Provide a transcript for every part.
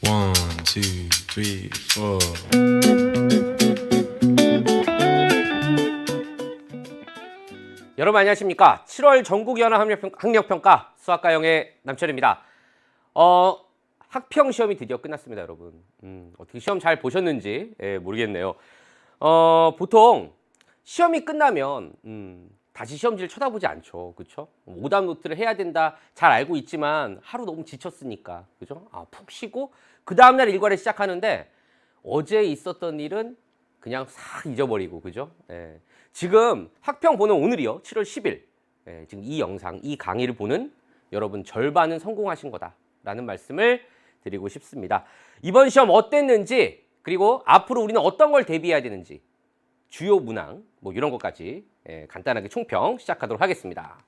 One, two, three, four. 여러분 안녕하십니까? 7월 전국연합학력평가 수학과형의 남철입니다. 학평 시험이 드디어 끝났습니다, 여러분. 어떻게 시험 잘 보셨는지 모르겠네요. 보통 시험이 끝나면 다시 시험지를 쳐다보지 않죠, 그렇죠? 오답 노트를 해야 된다 잘 알고 있지만 하루 너무 지쳤으니까, 그죠? 푹 쉬고 그 다음날 일과를 시작하는데 어제 있었던 일은 그냥 싹 잊어버리고, 그죠? 지금 학평 보는 오늘이요, 7월 10일. 지금 이 영상, 이 강의를 보는 여러분 절반은 성공하신 거다라는 말씀을 드리고 싶습니다. 이번 시험 어땠는지, 그리고 앞으로 우리는 어떤 걸 대비해야 되는지, 주요 문항, 뭐 이런 것까지 간단하게 총평 시작하도록 하겠습니다.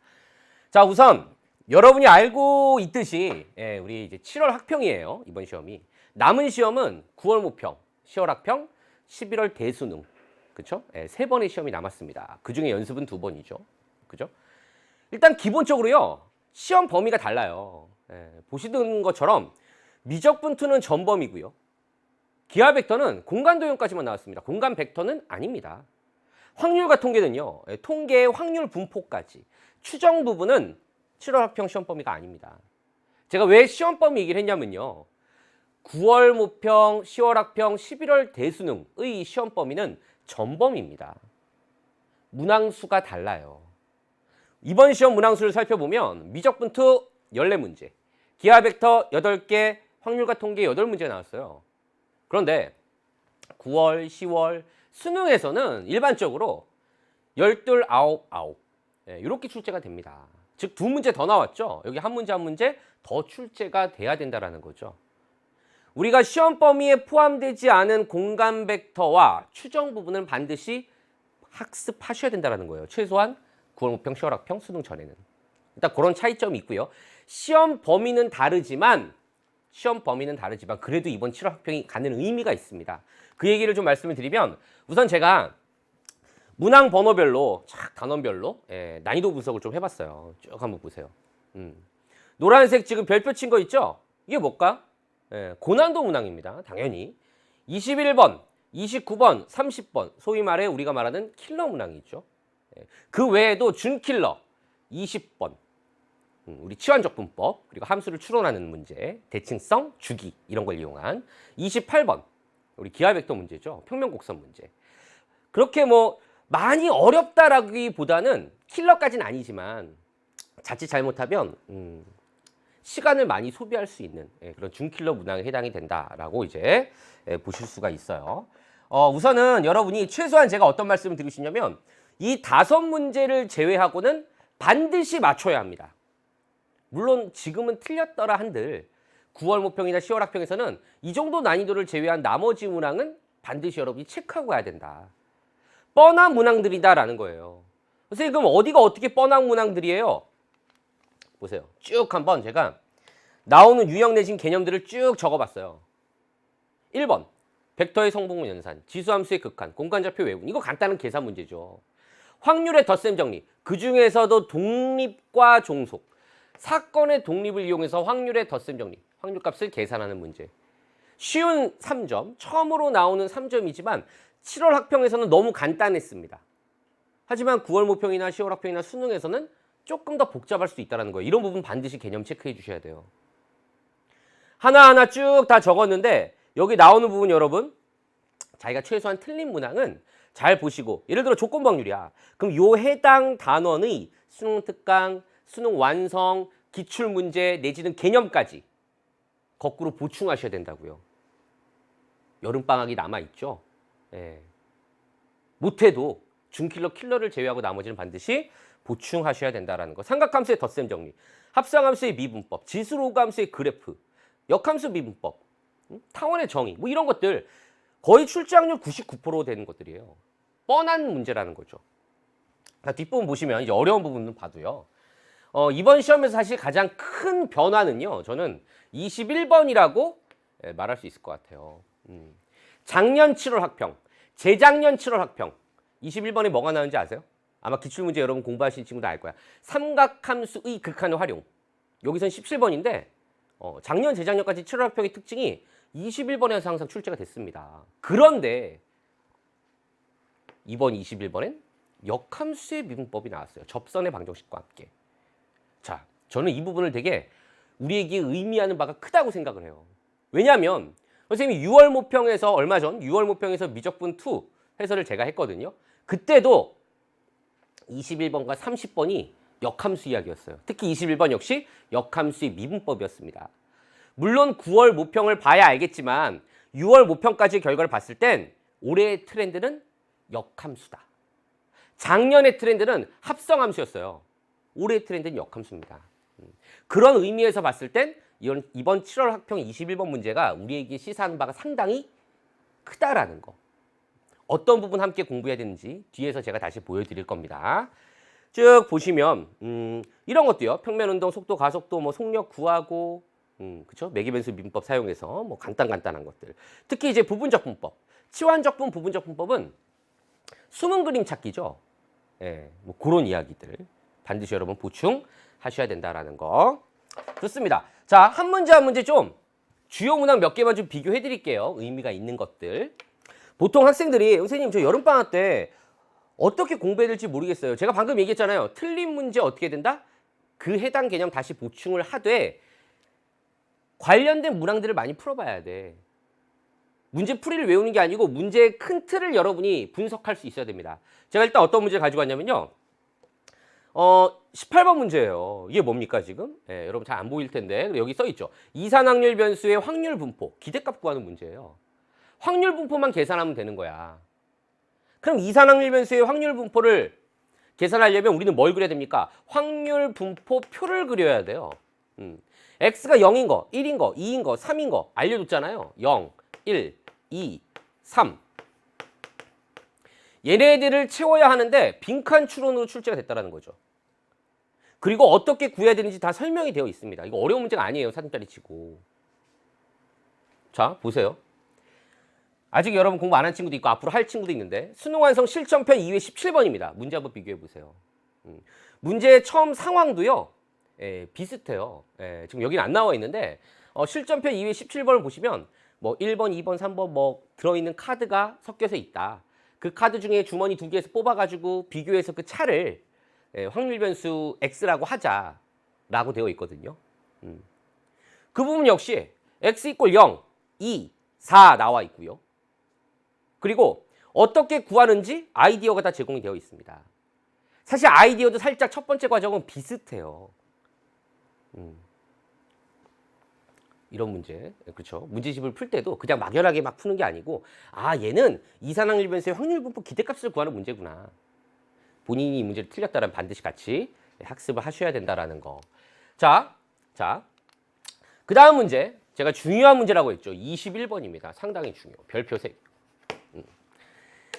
자, 우선 여러분이 알고 있듯이 우리 이제 7월 학평이에요, 이번 시험이. 남은 시험은 9월 모평, 10월 학평, 11월 대수능. 그쵸? 3번의 시험이 남았습니다. 그 중에 연습은 2번이죠. 그죠? 일단 기본적으로요, 시험 범위가 달라요. 보시는 것처럼 미적 분투는 전범이고요. 기하 벡터는 공간 도형까지만 나왔습니다. 공간 벡터는 아닙니다. 확률과 통계는요, 통계의 확률 분포까지. 추정 부분은 7월 학평 시험 범위가 아닙니다. 제가 왜 시험 범위 얘기를 했냐면요, 9월 모평, 10월 학평, 11월 대수능의 시험 범위는 전범입니다. 문항수가 달라요. 이번 시험 문항수를 살펴보면 미적 분투 14문제, 기하 벡터 8개, 확률과 통계 8문제 나왔어요. 그런데 9월, 10월 수능에서는 일반적으로 12, 9 이렇게 출제가 됩니다. 즉 2문제 더 나왔죠. 여기 한 문제 더 출제가 돼야 된다는 거죠. 우리가 시험 범위에 포함되지 않은 공간 벡터와 추정 부분은 반드시 학습하셔야 된다는 거예요. 최소한 9월 모평, 10월 학평, 수능 전에는. 일단 그런 차이점이 있고요. 시험 범위는 다르지만 그래도 이번 7월 학평이 갖는 의미가 있습니다. 그 얘기를 좀 말씀을 드리면, 우선 제가 문항 번호별로, 단원별로 난이도 분석을 좀 해봤어요. 쭉 한번 보세요. 노란색 지금 별표 친 거 있죠? 이게 뭘까? 고난도 문항입니다. 당연히 21번, 29번, 30번, 소위 말해 우리가 말하는 킬러 문항이 있죠. 그 외에도 준킬러 20번, 우리 치환적분법, 그리고 함수를 추론하는 문제, 대칭성, 주기 이런 걸 이용한 28번, 우리 기하벡터 문제죠. 평면곡선 문제. 그렇게 뭐 많이 어렵다라기보다는 킬러까지는 아니지만 자칫 잘못하면 시간을 많이 소비할 수 있는 그런 준킬러 문항에 해당이 된다라고 이제 보실 수가 있어요. 우선은 여러분이 최소한 제가 어떤 말씀을 드리고 싶냐면, 이 5문제를 제외하고는 반드시 맞춰야 합니다. 물론 지금은 틀렸더라 한들 9월 모평이나 10월 학평에서는 이 정도 난이도를 제외한 나머지 문항은 반드시 여러분이 체크하고 가야 된다. 뻔한 문항들이다라는 거예요. 선생님, 그럼 어디가 어떻게 뻔한 문항들이에요? 보세요. 쭉 한번 제가 나오는 유형 내신 개념들을 쭉 적어봤어요. 1번, 벡터의 성분 연산, 지수함수의 극한, 공간좌표 외분. 이거 간단한 계산 문제죠. 확률의 덧셈 정리, 그 중에서도 독립과 종속, 사건의 독립을 이용해서 확률의 덧셈 정리, 확률값을 계산하는 문제. 쉬운 3점, 처음으로 나오는 3점이지만 7월 학평에서는 너무 간단했습니다. 하지만 9월 모평이나 10월 학평이나 수능에서는 조금 더 복잡할 수 있다는 거예요. 이런 부분 반드시 개념 체크해 주셔야 돼요. 하나하나 쭉 다 적었는데 여기 나오는 부분 여러분, 자기가 최소한 틀린 문항은 잘 보시고, 예를 들어 조건방률이야. 그럼 요 해당 단원의 수능 특강, 수능 완성, 기출문제 내지는 개념까지 거꾸로 보충하셔야 된다고요. 여름방학이 남아있죠. 못해도 준킬러, 킬러를 제외하고 나머지는 반드시 보충하셔야 된다는 거. 삼각함수의 덧셈 정리, 합성함수의 미분법, 지수로그함수의 그래프, 역함수 미분법, 타원의 정의, 뭐 이런 것들 거의 출제 확률 99% 되는 것들이에요. 뻔한 문제라는 거죠. 뒷부분 보시면 이제 어려운 부분은 봐도요. 이번 시험에서 사실 가장 큰 변화는요, 저는 21번이라고 말할 수 있을 것 같아요. 작년 7월 학평, 재작년 7월 학평, 21번에 뭐가 나오는지 아세요? 아마 기출문제 여러분 공부하신 친구도 알 거야. 삼각함수의 극한의 활용. 여기선 17번인데 작년, 재작년까지 7월 학평의 특징이 21번에서 항상 출제가 됐습니다. 그런데 이번 21번엔 역함수의 미분법이 나왔어요. 접선의 방정식과 함께. 자, 저는 이 부분을 되게 우리에게 의미하는 바가 크다고 생각을 해요. 왜냐하면 선생님이 6월 모평에서 얼마 전 6월 모평에서 미적분 2 해설을 제가 했거든요. 그때도 21번과 30번이 역함수 이야기였어요. 특히 21번 역시 역함수의 미분법이었습니다. 물론 9월 모평을 봐야 알겠지만 6월 모평까지의 결과를 봤을 땐 올해의 트렌드는 역함수다. 작년의 트렌드는 합성함수였어요. 올해의 트렌드는 역함수입니다. 그런 의미에서 봤을 땐 이번 7월 학평 21번 문제가 우리에게 시사하는 바가 상당히 크다라는 거. 어떤 부분 함께 공부해야 되는지 뒤에서 제가 다시 보여드릴 겁니다. 쭉 보시면 이런 것도요. 평면운동, 속도, 가속도, 뭐 속력 구하고, 그쵸? 매기변수 미분법 사용해서 뭐 간단한 것들. 특히 이제 부분적 분법, 치환적분, 부분적 분법은 숨은 그림 찾기죠. 예, 뭐 그런 이야기들 반드시 여러분 보충하셔야 된다라는 거. 좋습니다. 자, 한 문제 한 문제 좀 주요 문항 몇 개만 좀 비교해 드릴게요. 의미가 있는 것들. 보통 학생들이 선생님 저 여름방학 때 어떻게 공부해야 될지 모르겠어요. 제가 방금 얘기했잖아요. 틀린 문제 어떻게 된다? 그 해당 개념 다시 보충을 하되 관련된 문항들을 많이 풀어봐야 돼. 문제 풀이를 외우는 게 아니고 문제의 큰 틀을 여러분이 분석할 수 있어야 됩니다. 제가 일단 어떤 문제를 가지고 왔냐면요. 18번 문제예요. 이게 뭡니까 지금? 예, 여러분 잘 안 보일 텐데 여기 써 있죠. 이산확률 변수의 확률 분포, 기대값 구하는 문제예요. 확률 분포만 계산하면 되는 거야. 그럼 이산확률 변수의 확률 분포를 계산하려면 우리는 뭘 그려야 됩니까? 확률 분포 표를 그려야 돼요. x가 0인 거, 1인 거, 2인 거, 3인 거 알려줬잖아요. 0, 1, 2, 3. 얘네들을 채워야 하는데 빈칸 추론으로 출제가 됐다는 거죠. 그리고 어떻게 구해야 되는지 다 설명이 되어 있습니다. 이거 어려운 문제가 아니에요. 사진짜리 치고. 자, 보세요. 아직 여러분 공부 안 한 친구도 있고 앞으로 할 친구도 있는데 수능 완성 실전편 2회 17번입니다. 문제 한번 비교해 보세요. 문제의 처음 상황도요. 비슷해요. 지금 여기는 안 나와 있는데 실전편 2회 17번을 보시면 뭐 1번, 2번, 3번 뭐 들어있는 카드가 섞여서 있다. 그 카드 중에 주머니 2개에서 뽑아가지고 비교해서 그 차를 확률 변수 x라고 하자라고 되어 있거든요. 그 부분 역시 x = 0, 2, 4 나와 있고요. 그리고 어떻게 구하는지 아이디어가 다 제공이 되어 있습니다. 사실 아이디어도 살짝 첫 번째 과정은 비슷해요. 이런 문제, 그렇죠? 문제집을 풀 때도 그냥 막연하게 막 푸는 게 아니고 아 얘는 이산확률 변수의 확률 분포 기대값을 구하는 문제구나. 본인이 이 문제를 틀렸다면 반드시 같이 학습을 하셔야 된다라는 거. 자, 그 다음 문제 제가 중요한 문제라고 했죠. 21번입니다. 상당히 중요. 별표 3개.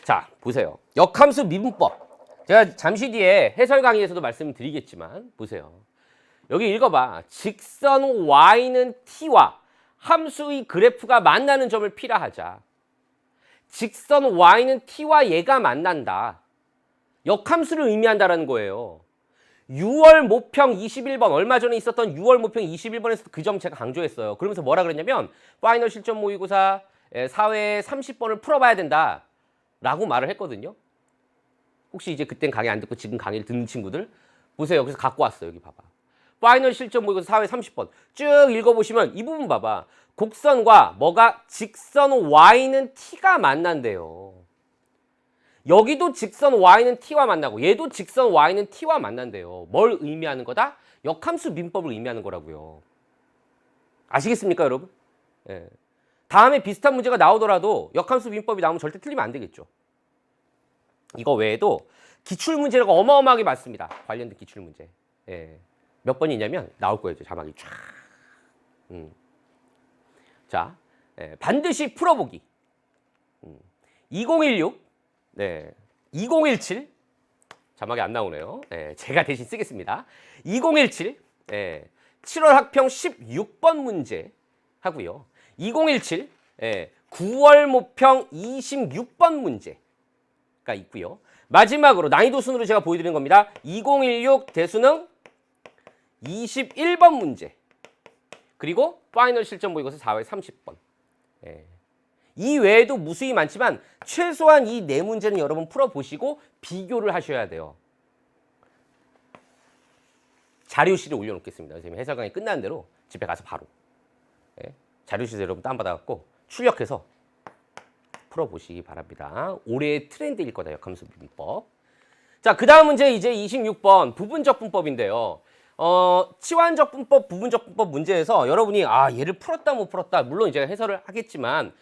자, 보세요. 역함수 미분법. 제가 잠시 뒤에 해설 강의에서도 말씀드리겠지만 보세요. 여기 읽어봐. 직선 y는 t와 함수의 그래프가 만나는 점을 P라 하자. 직선 y는 t와 얘가 만난다. 역함수를 의미한다라는 거예요. 6월 모평 21번 얼마 전에 있었던 6월 모평 21번에서 그 점 제가 강조했어요. 그러면서 뭐라 그랬냐면 파이널 실전 모의고사 4회 30번을 풀어봐야 된다 라고 말을 했거든요. 혹시 이제 그땐 강의 안 듣고 지금 강의를 듣는 친구들 보세요. 그래서 갖고 왔어요. 여기 봐봐. 파이널 실전 모의고사 4회 30번 쭉 읽어보시면 이 부분 봐봐. 곡선과 뭐가 직선 y는 t가 만난대요. 여기도 직선 y는 t와 만나고 얘도 직선 y는 t와 만난대요. 뭘 의미하는 거다? 역함수 민법을 의미하는 거라고요. 아시겠습니까, 여러분? 예. 다음에 비슷한 문제가 나오더라도 역함수 민법이 나오면 절대 틀리면 안 되겠죠. 이거 외에도 기출문제가 어마어마하게 많습니다. 관련된 기출문제. 예. 몇 번이 있냐면 나올 거예요. 자막이 쫙. 자, 반드시 풀어보기. 2016, 네, 2017 자막이 안 나오네요. 제가 대신 쓰겠습니다. 2017 7월 학평 16번 문제 하고요. 2017 9월 모평 26번 문제가 있고요. 마지막으로 난이도 순으로 제가 보여드리는 겁니다. 2016 대수능 21번 문제. 그리고 파이널 실전 모의고사 4회 30번. 예. 이 외에도 무수히 많지만 최소한 이 네 문제는 여러분 풀어보시고 비교를 하셔야 돼요. 자료실에 올려놓겠습니다. 선생님 해설 강의 끝난 대로 집에 가서 바로 자료실에 여러분 다운받아갖고 출력해서 풀어보시기 바랍니다. 올해의 트렌드일 거다, 역함수 분법. 자, 그 다음 문제 이제 26번 부분적 분법인데요. 치환적 분법, 부분적 분법 문제에서 여러분이 얘를 풀었다 못 풀었다 물론 이제 해설을 하겠지만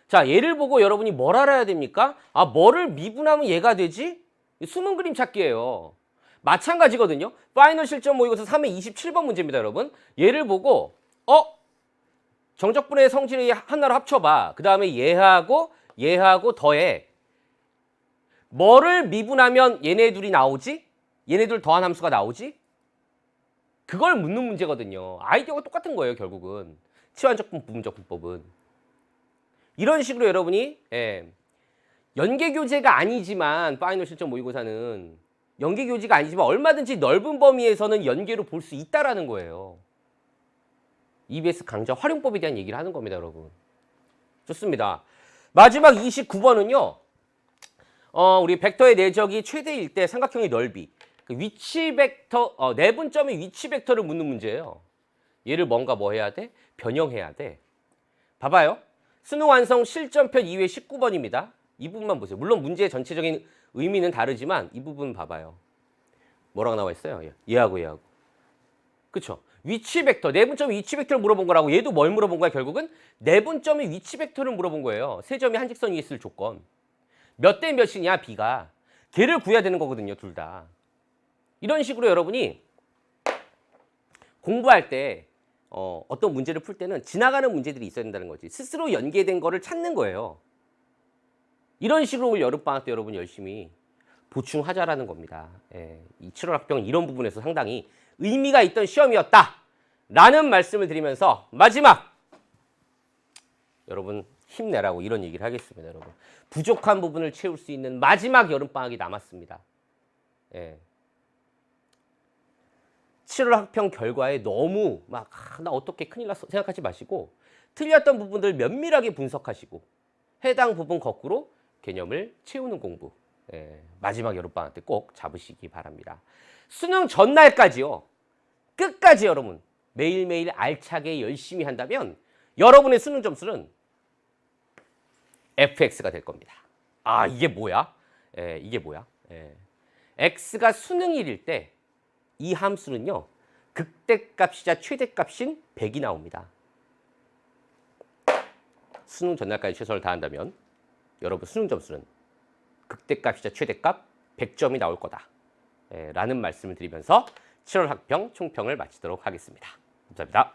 자, 얘를 보고 여러분이 뭘 알아야 됩니까? 뭐를 미분하면 얘가 되지? 숨은 그림 찾기예요. 마찬가지거든요. 파이널 실전 모의고사 3회 27번 문제입니다, 여러분. 얘를 보고 정적분의 성질을 하나로 합쳐봐. 그 다음에 얘하고 더해. 뭐를 미분하면 얘네 둘이 나오지? 얘네 둘 더한 함수가 나오지? 그걸 묻는 문제거든요. 아이디어가 똑같은 거예요, 결국은. 치환적 분법, 부분적 분법은. 이런 식으로 여러분이 연계교재가 아니지만 파이널 실전 모의고사는 연계교재가 아니지만 얼마든지 넓은 범위에서는 연계로 볼 수 있다라는 거예요. EBS 강좌 활용법에 대한 얘기를 하는 겁니다, 여러분. 좋습니다. 마지막 29번은요. 우리 벡터의 내적이 최대일 때 삼각형의 넓이. 그 위치 벡터, 내분점의 위치 벡터를 묻는 문제예요. 얘를 뭔가 뭐 해야 돼? 변형해야 돼. 봐봐요. 수능 완성 실전편 2회 19번입니다. 이 부분만 보세요. 물론 문제의 전체적인 의미는 다르지만 이 부분 봐봐요. 뭐라고 나와 있어요? 얘하고. 그쵸? 위치 벡터, 내분점의 위치 벡터를 물어본 거라고. 얘도 뭘 물어본 거야, 결국은? 내분점의 위치 벡터를 물어본 거예요. 세 점이 한 직선 위에 있을 조건. 몇 대 몇이냐, B가. 걔를 구해야 되는 거거든요, 둘 다. 이런 식으로 여러분이 공부할 때 어떤 문제를 풀 때는 지나가는 문제들이 있어야 된다는 거지. 스스로 연계된 거를 찾는 거예요. 이런 식으로 올 여름방학 때 여러분 열심히 보충하자라는 겁니다. 이 7월 학병은 이런 부분에서 상당히 의미가 있던 시험이었다 라는 말씀을 드리면서 마지막 여러분 힘내라고 이런 얘기를 하겠습니다. 여러분 부족한 부분을 채울 수 있는 마지막 여름방학이 남았습니다. 7월 학평 결과에 너무 막 나 어떻게 큰일 났어 생각하지 마시고 틀렸던 부분들 면밀하게 분석하시고 해당 부분 거꾸로 개념을 채우는 공부 마지막 여름방학 때 꼭 잡으시기 바랍니다. 수능 전날까지요. 끝까지 여러분 매일매일 알차게 열심히 한다면 여러분의 수능 점수는 fx가 될 겁니다. 이게 뭐야? 이게 뭐야? x가 수능일일 때 이 함수는요. 극대값이자 최대값인 100이 나옵니다. 수능 전날까지 최선을 다한다면 여러분 수능 점수는 극대값이자 최대값 100점이 나올 거다. 라는 말씀을 드리면서 7월 학평 총평을 마치도록 하겠습니다. 감사합니다.